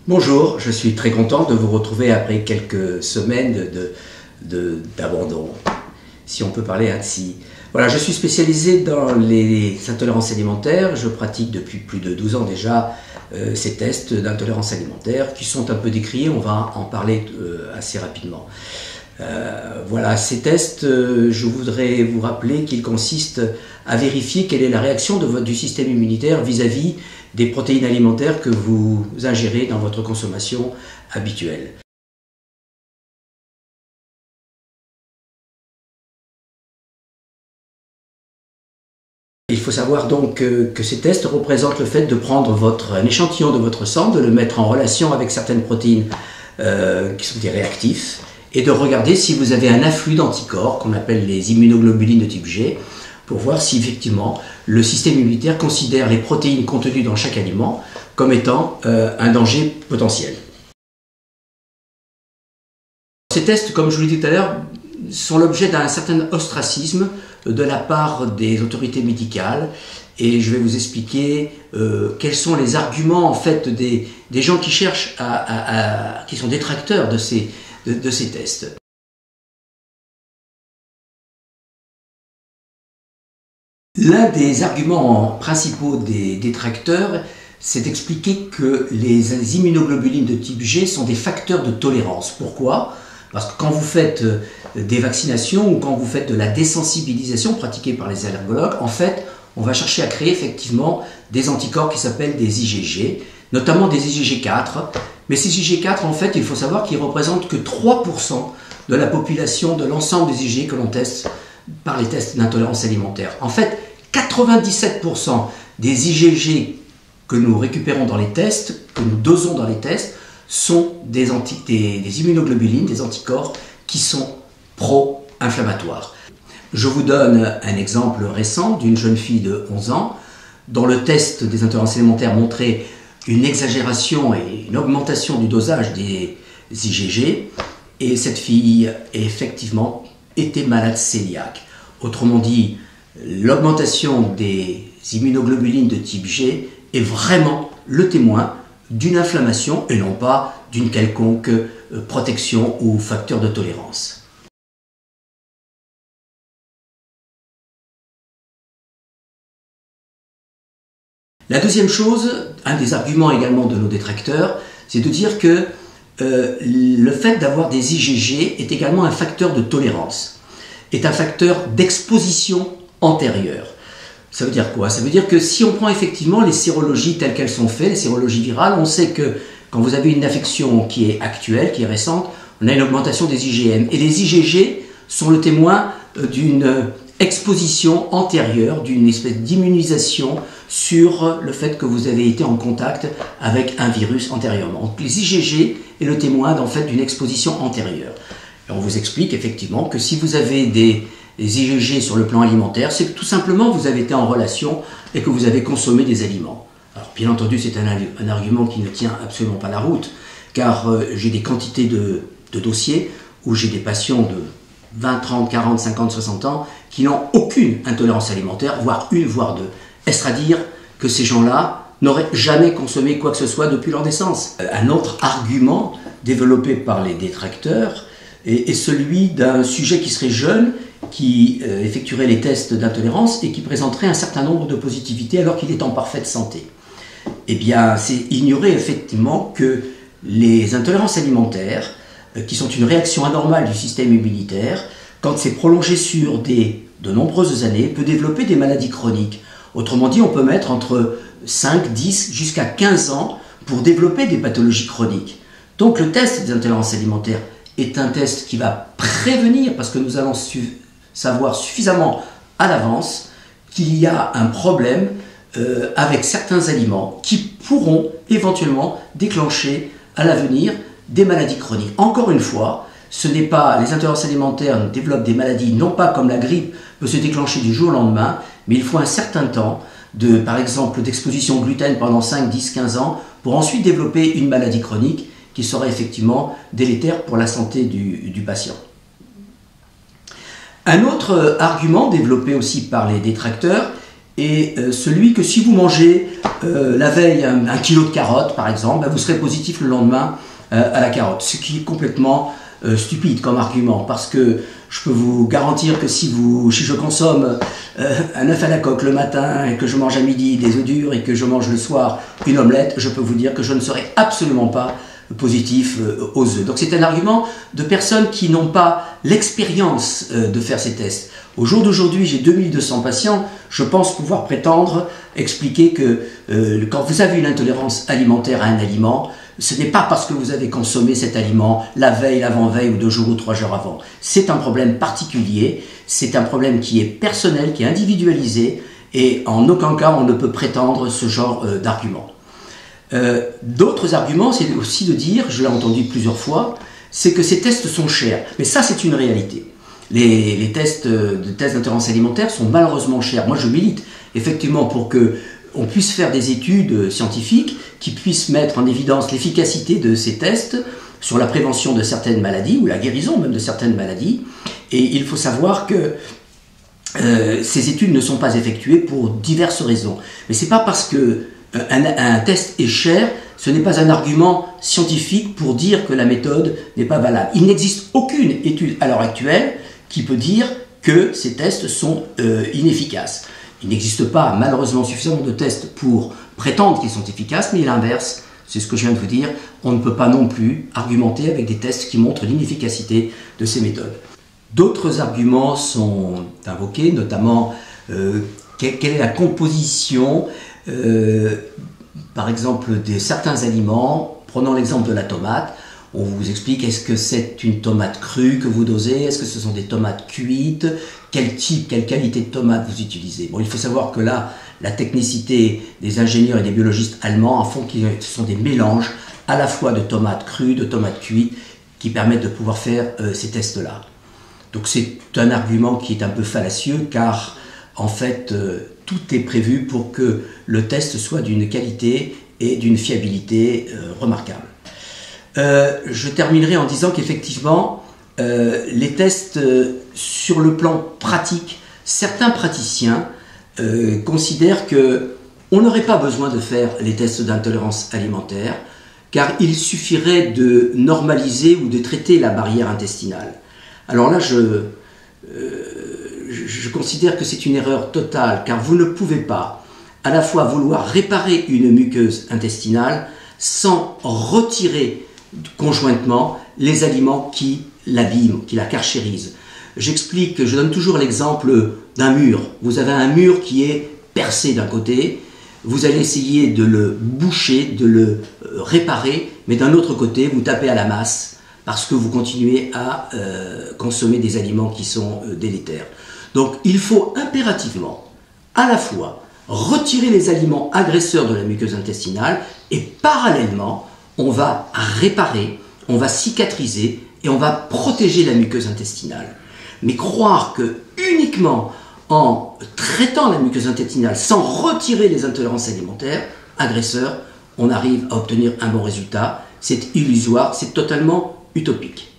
Bonjour, je suis très content de vous retrouver après quelques semaines d'abandon, si on peut parler ainsi. Voilà, je suis spécialisé dans les intolérances alimentaires. Je pratique depuis plus de 12 ans déjà ces tests d'intolérance alimentaire qui sont un peu décriés. On va en parler assez rapidement. Voilà, ces tests, je voudrais vous rappeler qu'ils consistent à vérifier quelle est la réaction du système immunitaire vis-à-vis des protéines alimentaires que vous ingérez dans votre consommation habituelle. Il faut savoir donc que ces tests représentent le fait de prendre un échantillon de votre sang, de le mettre en relation avec certaines protéines qui sont des réactifs, et de regarder si vous avez un afflux d'anticorps, qu'on appelle les immunoglobulines de type G, pour voir si effectivement le système immunitaire considère les protéines contenues dans chaque aliment comme étant un danger potentiel. Ces tests, comme je vous l'ai dit tout à l'heure, sont l'objet d'un certain ostracisme de la part des autorités médicales, et je vais vous expliquer quels sont les arguments en fait des gens qui cherchent qui sont détracteurs de ces tests. L'un des arguments principaux des détracteurs, c'est d'expliquer que les immunoglobulines de type G sont des facteurs de tolérance. Pourquoi ? Parce que quand vous faites des vaccinations ou quand vous faites de la désensibilisation pratiquée par les allergologues, en fait, on va chercher à créer effectivement des anticorps qui s'appellent des IgG, notamment des IgG4. Mais ces IgG4, en fait, il faut savoir qu'ils représentent que 3% de la population de l'ensemble des IgG que l'on teste par les tests d'intolérance alimentaire. En fait, 97% des IgG que nous récupérons dans les tests, que nous dosons dans les tests, sont des immunoglobulines, des anticorps qui sont pro-inflammatoires. Je vous donne un exemple récent d'une jeune fille de 11 ans dont le test des intolérances alimentaires montrait une exagération et une augmentation du dosage des IgG, et cette fille effectivement était malade cœliaque. Autrement dit, l'augmentation des immunoglobulines de type G est vraiment le témoin d'une inflammation et non pas d'une quelconque protection ou facteur de tolérance. La deuxième chose, un des arguments également de nos détracteurs, c'est de dire que le fait d'avoir des IgG est également un facteur de tolérance, est un facteur d'exposition antérieure. Ça veut dire quoi? Ça veut dire que si on prend effectivement les sérologies telles qu'elles sont faites, les sérologies virales, on sait que quand vous avez une infection qui est actuelle, qui est récente, on a une augmentation des IgM. Et les IgG sont le témoin d'une exposition antérieure, d'une espèce d'immunisation sur le fait que vous avez été en contact avec un virus antérieurement. Donc les IgG est le témoin en fait d'une exposition antérieure. Et on vous explique effectivement que si vous avez des IgG sur le plan alimentaire, c'est que tout simplement vous avez été en relation et que vous avez consommé des aliments. Alors bien entendu c'est un argument qui ne tient absolument pas la route, car j'ai des quantités de dossiers où j'ai des patients de 20, 30, 40, 50, 60 ans qui n'ont aucune intolérance alimentaire, voire une, voire deux. Est-ce à dire que ces gens-là n'auraient jamais consommé quoi que ce soit depuis leur naissance? Un autre argument développé par les détracteurs est celui d'un sujet qui serait jeune, qui effectuerait les tests d'intolérance et qui présenterait un certain nombre de positivités alors qu'il est en parfaite santé. Eh bien, c'est ignorer effectivement que les intolérances alimentaires, qui sont une réaction anormale du système immunitaire, quand c'est prolongé sur de nombreuses années, peut développer des maladies chroniques. Autrement dit, on peut mettre entre 5, 10 jusqu'à 15 ans pour développer des pathologies chroniques. Donc le test des intolérances alimentaires est un test qui va prévenir, parce que nous allons savoir suffisamment à l'avance qu'il y a un problème avec certains aliments qui pourront éventuellement déclencher à l'avenir des maladies chroniques. Encore une fois, les intolérances alimentaires développent des maladies, non pas comme la grippe peut se déclencher du jour au lendemain, mais il faut un certain temps, par exemple d'exposition au gluten pendant 5, 10, 15 ans, pour ensuite développer une maladie chronique qui serait effectivement délétère pour la santé du patient. Un autre argument développé aussi par les détracteurs est celui que si vous mangez la veille un kilo de carottes, par exemple, vous serez positif le lendemain à la carotte. Ce qui est complètement stupide comme argument, parce que je peux vous garantir que si je consomme un œuf à la coque le matin et que je mange à midi des œufs durs et que je mange le soir une omelette, je peux vous dire que je ne serai absolument pas positif aux œufs. Donc c'est un argument de personnes qui n'ont pas l'expérience de faire ces tests. Au jour d'aujourd'hui, j'ai 2200 patients. Je pense pouvoir prétendre expliquer que quand vous avez une intolérance alimentaire à un aliment, ce n'est pas parce que vous avez consommé cet aliment la veille, l'avant-veille ou 2 jours ou 3 jours avant. C'est un problème particulier, c'est un problème qui est personnel, qui est individualisé et en aucun cas on ne peut prétendre ce genre d'argument. D'autres arguments, c'est aussi de dire, je l'ai entendu plusieurs fois, c'est que ces tests sont chers. Mais ça, c'est une réalité. Les tests d'intolérance alimentaire sont malheureusement chers. Moi, je milite effectivement pour que on puisse faire des études scientifiques qui puissent mettre en évidence l'efficacité de ces tests sur la prévention de certaines maladies ou la guérison même de certaines maladies. Et il faut savoir que ces études ne sont pas effectuées pour diverses raisons. Mais c'est pas parce que un test est cher, ce n'est pas un argument scientifique pour dire que la méthode n'est pas valable. Il n'existe aucune étude à l'heure actuelle qui peut dire que ces tests sont inefficaces. Il n'existe pas malheureusement suffisamment de tests pour prétendre qu'ils sont efficaces, mais l'inverse, c'est ce que je viens de vous dire, on ne peut pas non plus argumenter avec des tests qui montrent l'inefficacité de ces méthodes. D'autres arguments sont invoqués, notamment quelle est la composition par exemple de certains aliments. Prenons l'exemple de la tomate. On vous explique, est-ce que c'est une tomate crue que vous dosez? Est-ce que ce sont des tomates cuites? Quel type, quelle qualité de tomate vous utilisez? Bon, il faut savoir que là, la technicité des ingénieurs et des biologistes allemands font que ce sont des mélanges à la fois de tomates crues, de tomates cuites, qui permettent de pouvoir faire ces tests-là. Donc c'est un argument qui est un peu fallacieux, car en fait, tout est prévu pour que le test soit d'une qualité et d'une fiabilité remarquable. Je terminerai en disant qu'effectivement, les tests sur le plan pratique, certains praticiens considèrent qu'on n'aurait pas besoin de faire les tests d'intolérance alimentaire, car il suffirait de normaliser ou de traiter la barrière intestinale. Alors là, je considère que c'est une erreur totale, car vous ne pouvez pas à la fois vouloir réparer une muqueuse intestinale sans retirer conjointement les aliments qui l'abîment, qui la carchérisent. J'explique, je donne toujours l'exemple d'un mur. Vous avez un mur qui est percé d'un côté, vous allez essayer de le boucher, de le réparer, mais d'un autre côté, vous tapez à la masse parce que vous continuez à consommer des aliments qui sont délétères. Donc il faut impérativement à la fois retirer les aliments agresseurs de la muqueuse intestinale et parallèlement, on va réparer, on va cicatriser et on va protéger la muqueuse intestinale. Mais croire que uniquement en traitant la muqueuse intestinale sans retirer les intolérances alimentaires agresseurs, on arrive à obtenir un bon résultat, c'est illusoire, c'est totalement utopique.